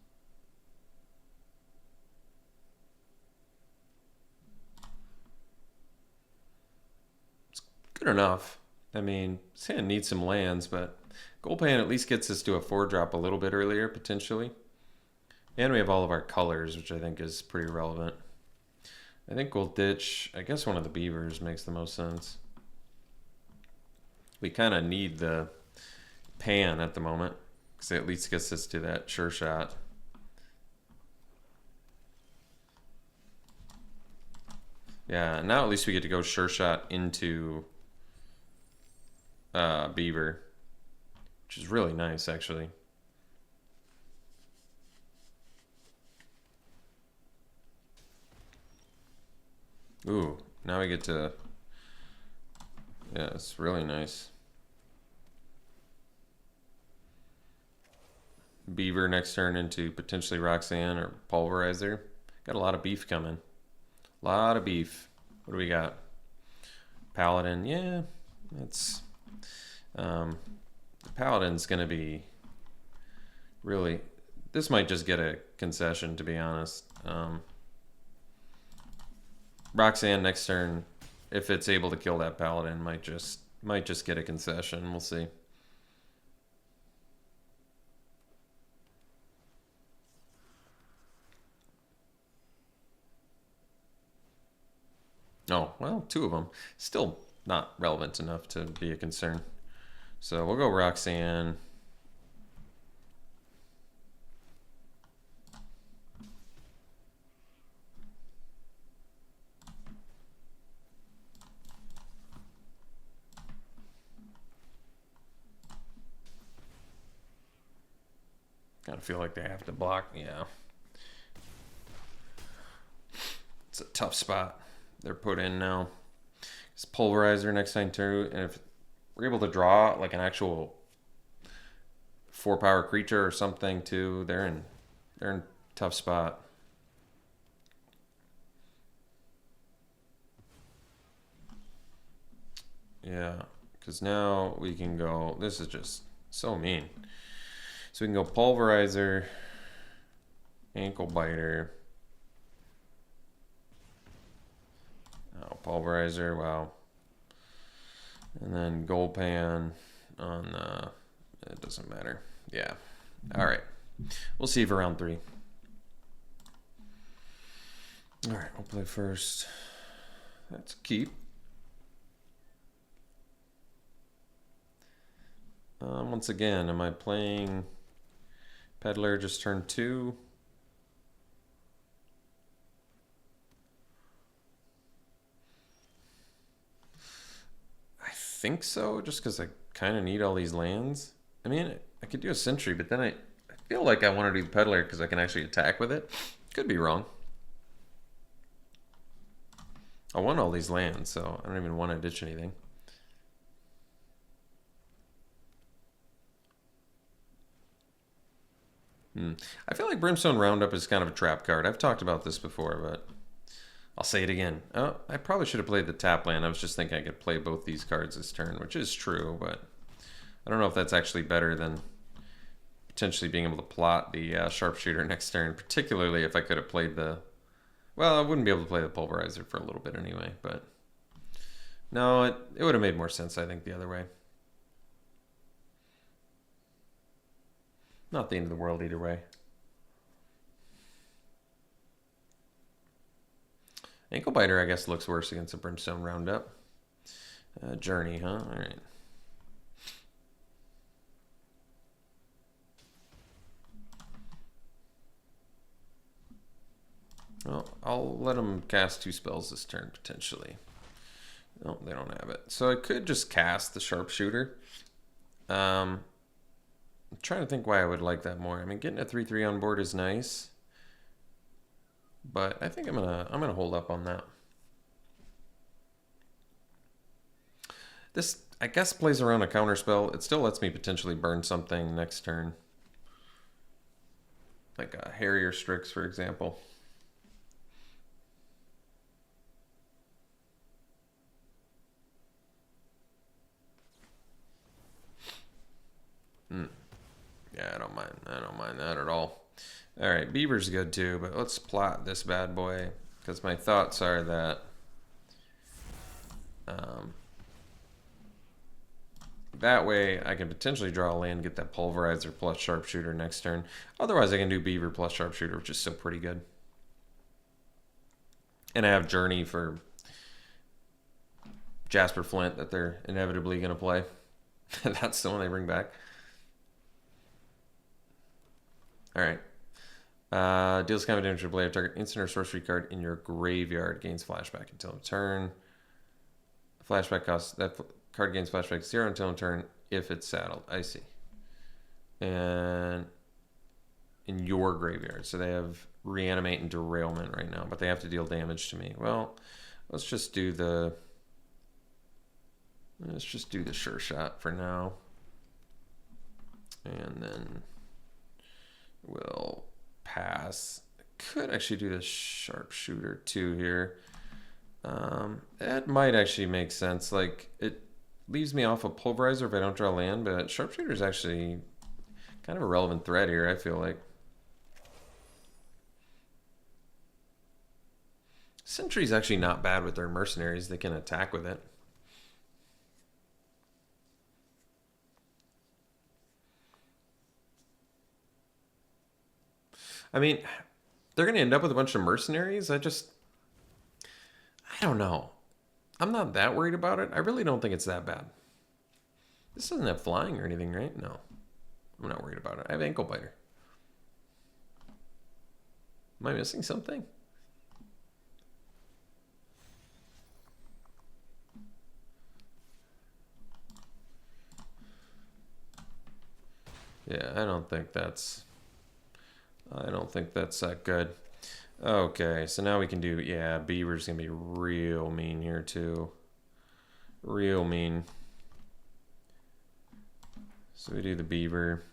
It's good enough. I mean, this hand needs some lands, but Gold Pan at least gets us to a 4-drop a little bit earlier, potentially. And we have all of our colors, which I think is pretty relevant. I think we'll ditch, I guess one of the beavers makes the most sense. We kind of need the pan at the moment, because it at least gets us to that sure shot. Yeah, now at least we get to go sure shot into beaver, which is really nice, actually. Ooh, now we get to... Yeah, it's really nice. Beaver next turn into potentially Roxanne or Pulverizer. Got a lot of beef coming. A lot of beef. What do we got? Paladin. Yeah, that's... the Paladin's going to be really... This might just get a concession, to be honest. Roxanne next turn, if it's able to kill that Paladin, might just get a concession. We'll see. Oh, well, 2 of them. Still not relevant enough to be a concern. So we'll go Roxanne. Kind of feel like they have to block. Yeah. It's a tough spot they're put in now. It's Pulverizer next time too, and if we're able to draw like an actual 4-power creature or something too, they're in tough spot. Yeah, because now we can go. This is just so mean. So we can go Pulverizer, Ankle Biter. Oh, Pulverizer, wow. And then Gold Pan on, it doesn't matter. Yeah. All right. We'll see for round 3. All right, we'll play first. That's keep. Once again, am I playing Peddler just turn 2? I think so, just because I kind of need all these lands. I mean, I could do a Sentry, but then I feel like I want to do the Peddler because I can actually attack with it. Could be wrong. I want all these lands, so I don't even want to ditch anything. I feel like Brimstone Roundup is kind of a trap card. I've talked about this before, but I'll say it again. Oh, I probably should have played the tap land. I was just thinking I could play both these cards this turn, which is true, but I don't know if that's actually better than potentially being able to plot the Sharpshooter next turn, particularly if I could have played the... Well, I wouldn't be able to play the Pulverizer for a little bit anyway, but... No, it would have made more sense, I think, the other way. Not the end of the world either way. Ankle Biter, I guess, looks worse against a Brimstone Roundup. Journey, huh? All right. Well, I'll let them cast 2 spells this turn, potentially. No, they don't have it. So I could just cast the Sharpshooter. I'm trying to think why I would like that more. I mean, getting a 3/3 on board is nice, but I think I'm gonna hold up on that. This, I guess, plays around a counter spell. It still lets me potentially burn something next turn. like a Harrier Strix, for example. Yeah, I don't mind. I don't mind that at all. All right, Beaver's good too, but let's plot this bad boy because my thoughts are that that way I can potentially draw a land, get that Pulverizer plus Sharpshooter next turn. Otherwise, I can do Beaver plus Sharpshooter, which is still pretty good. And I have Journey for Jasper Flint that they're inevitably going to play. That's the one they bring back. All right. Deals combat damage to play a target instant or sorcery card in your graveyard. Gains flashback until turn. Flashback costs that card gains flashback 0 until turn if it's saddled. I see. And in your graveyard, so they have Reanimate and Derailment right now, but they have to deal damage to me. Well, let's just do the Sure Shot for now, and then we'll pass. Could actually do the Sharpshooter too here. That might actually make sense. Like, it leaves me off a Pulverizer if I don't draw land, but Sharpshooter is actually kind of a relevant threat here, I feel like. Sentry's actually not bad with their mercenaries. They can attack with it. I mean, they're going to end up with a bunch of mercenaries. I don't know. I'm not that worried about it. I really don't think it's that bad. This doesn't have flying or anything, right? No. I'm not worried about it. I have Ankle Biter. Am I missing something? Yeah, I don't think that's that good. Okay, so now we can do, yeah, Beaver's gonna be real mean here too. Real mean. So we do the Beaver.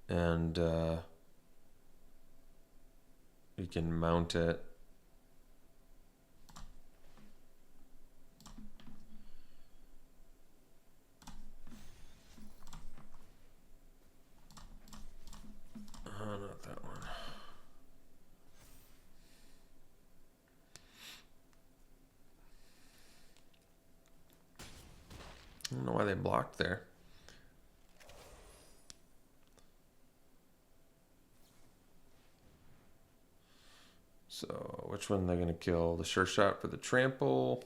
And we can mount it. Not that one. I don't know why they blocked there. So which one are they going to kill? The Sure Shot for the trample.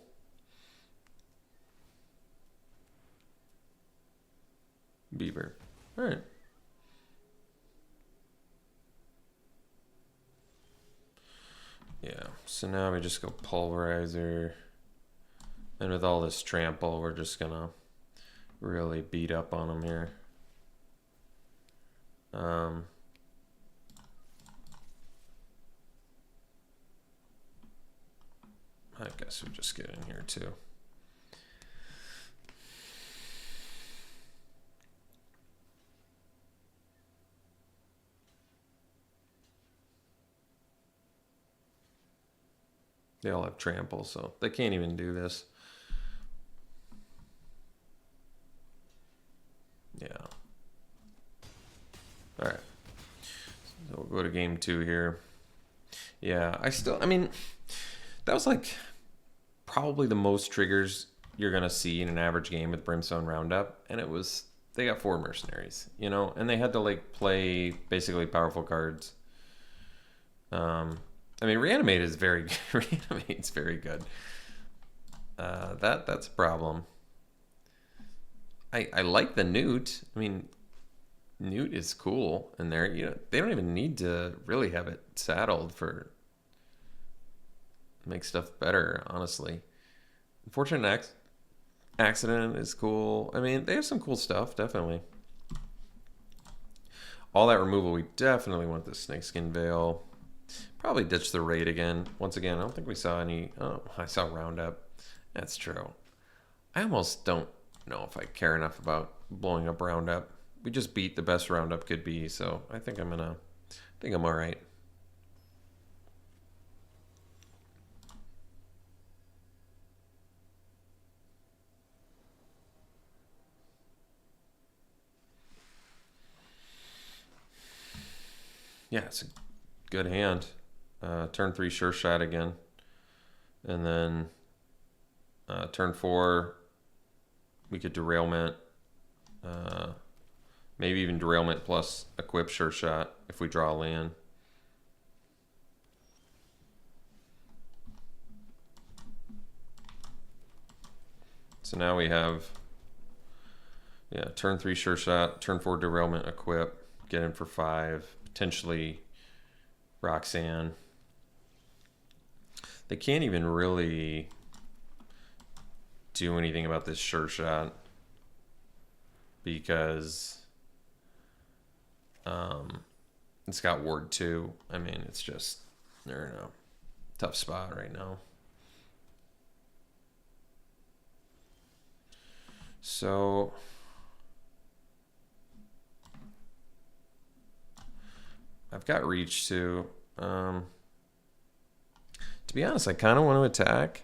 Beaver. All right. Yeah, so now we just go Pulverizer. And with all this trample, we're just going to really beat up on them here. I guess we just get in here too. They all have trample, so they can't even do this. Yeah. All right. So we'll go to game 2 here. Yeah, I mean, that was like probably the most triggers you're going to see in an average game with Brimstone Roundup. And they got 4 mercenaries, you know, and they had to like play basically powerful cards. I mean, Reanimate is very good. Reanimate's very good. That's a problem. I like the Newt. I mean, Newt is cool in there. You know, they don't even need to really have it saddled for make stuff better, honestly. Unfortunate Accident is cool. I mean, they have some cool stuff, definitely. All that removal, we definitely want the Snakeskin Veil. Probably ditch the raid again. Once again, I don't think we saw any. Oh, I saw Roundup. That's true. I almost don't know if I care enough about blowing up Roundup. we just beat the best roundup could be, so I think I'm all right. Yeah, it's a good hand. Turn 3 sure shot again, and then turn 4 we could derailment. Maybe even derailment plus equip sure shot if we draw a land. So now we have, yeah, turn 3 sure shot, turn 4 derailment equip, get in for 5, potentially Roxanne. They can't even really do anything about this sure shot because it's got ward 2. I mean, it's just, I don't know, tough spot right now. So I've got reach too. To be honest, I kind of want to attack.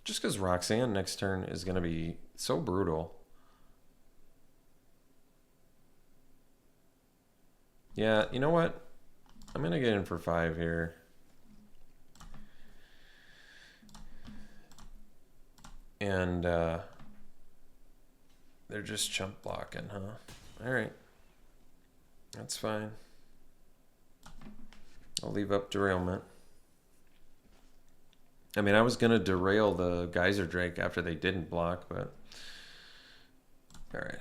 Just because Roxanne next turn is going to be so brutal. Yeah, you know what? I'm going to get in for 5 here. And they're just chump blocking, huh? All right. That's fine. I'll leave up derailment. I mean, I was going to derail the Geyser Drake after they didn't block, but all right.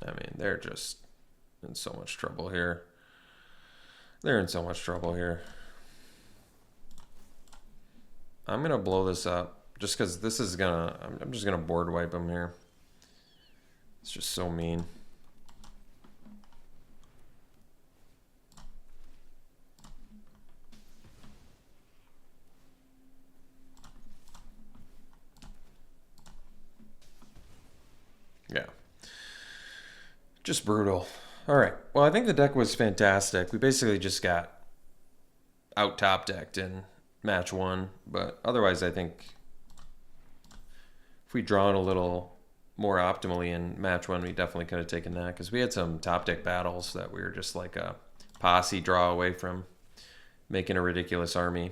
I mean, they're just in so much trouble here. They're in so much trouble here. I'm going to blow this up just because this is going to, I'm just going to board wipe them here. It's just so mean. Yeah. Just brutal. All right. Well, I think the deck was fantastic. We basically just got out top decked in match 1, but otherwise I think if we drawn a little more optimally in match 1, we definitely could have taken that because we had some top deck battles that we were just like a posse draw away from making a ridiculous army.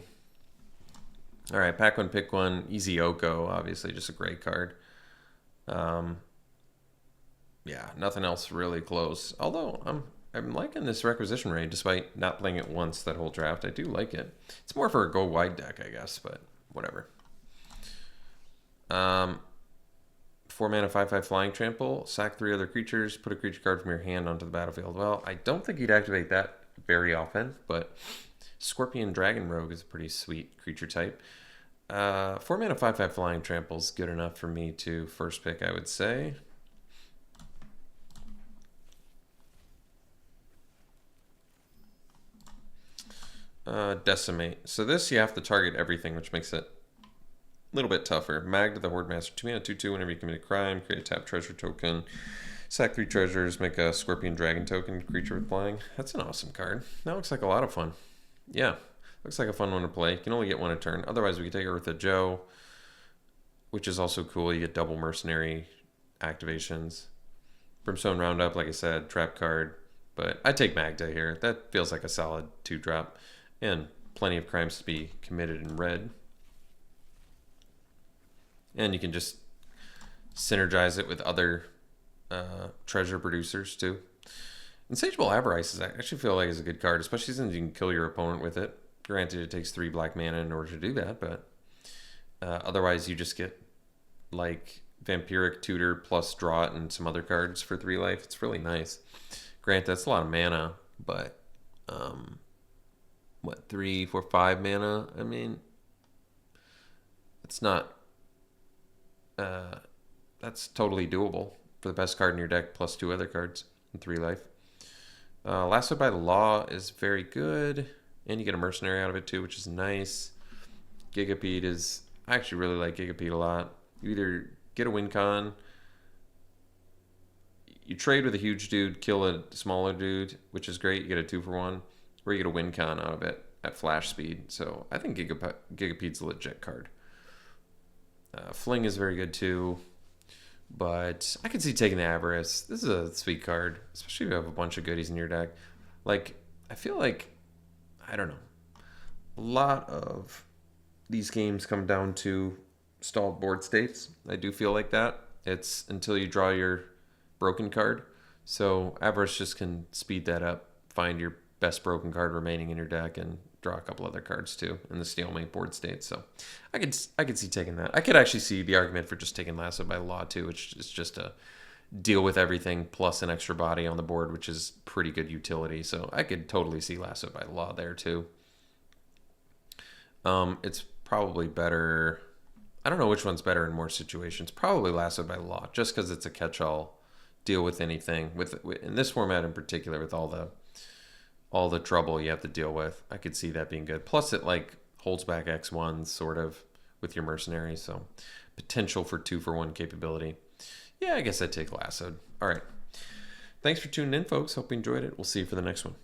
All right, pack 1, pick 1. Easy Oko, obviously just a great card. Yeah, nothing else really close. Although I'm liking this Requisition Raid despite not playing it once that whole draft. I do like it. It's more for a go wide deck, I guess, but whatever. 4 mana 5/5 flying trample. Sack 3 other creatures. Put a creature card from your hand onto the battlefield. Well, I don't think you'd activate that very often, but Scorpion Dragon Rogue is a pretty sweet creature type. 4 mana 5/5 flying trample is good enough for me to first pick, I would say. Decimate. So this you have to target everything, which makes it a little bit tougher. Mag to the Horde Master. 2 mana 2/2. Whenever you commit a crime, create a tap treasure token. Sack 3 treasures. Make a Scorpion Dragon token creature with flying. That's an awesome card. That looks like a lot of fun. Yeah, looks like a fun one to play. You can only get one a turn. Otherwise, we could take Eartha Joe, which is also cool. You get double mercenary activations. Brimstone Roundup, like I said, trap card. But I take Magda here. That feels like a solid 2-drop. And plenty of crimes to be committed in red. And you can just synergize it with other treasure producers too. And Sageable Avarice is, I actually feel like is a good card, especially since you can kill your opponent with it. Granted, it takes 3 black mana in order to do that, but otherwise you just get like Vampiric Tutor plus draw it and some other cards for 3 life. It's really nice. Granted, that's a lot of mana, but what, 3, 4, 5 mana? I mean, it's not. That's totally doable for the best card in your deck plus 2 other cards and 3 life. Lasso by the Law is very good, and you get a mercenary out of it too, which is nice. Gigapede is, I actually really like Gigapede a lot. You either get a win con, you trade with a huge dude, kill a smaller dude, which is great. You get a 2-for-1, or you get a win con out of it at flash speed. So I think Gigapede's a legit card. Fling is very good too, but I could see taking the Avarice. This is a sweet card, especially if you have a bunch of goodies in your deck. Like, I feel like, I don't know, a lot of these games come down to stalled board states. I do feel like that. It's until you draw your broken card. So Avarice just can speed that up, find your best broken card remaining in your deck, and draw a couple other cards too in the stalemate board state. So I could see taking that. I could actually see the argument for just taking Lasso by Law too, which is just a deal with everything plus an extra body on the board, which is pretty good utility. So I could totally see Lasso by Law there too. It's probably better. I don't know which one's better in more situations. Probably Lasso by Law, just because it's a catch-all, deal with anything. With in this format in particular, with all the trouble you have to deal with, I could see that being good. Plus, it like holds back X1 sort of with your mercenaries, so potential for 2-for-1 capability. Yeah, I guess I'd take Lassoed. All right. Thanks for tuning in, folks. Hope you enjoyed it. We'll see you for the next one.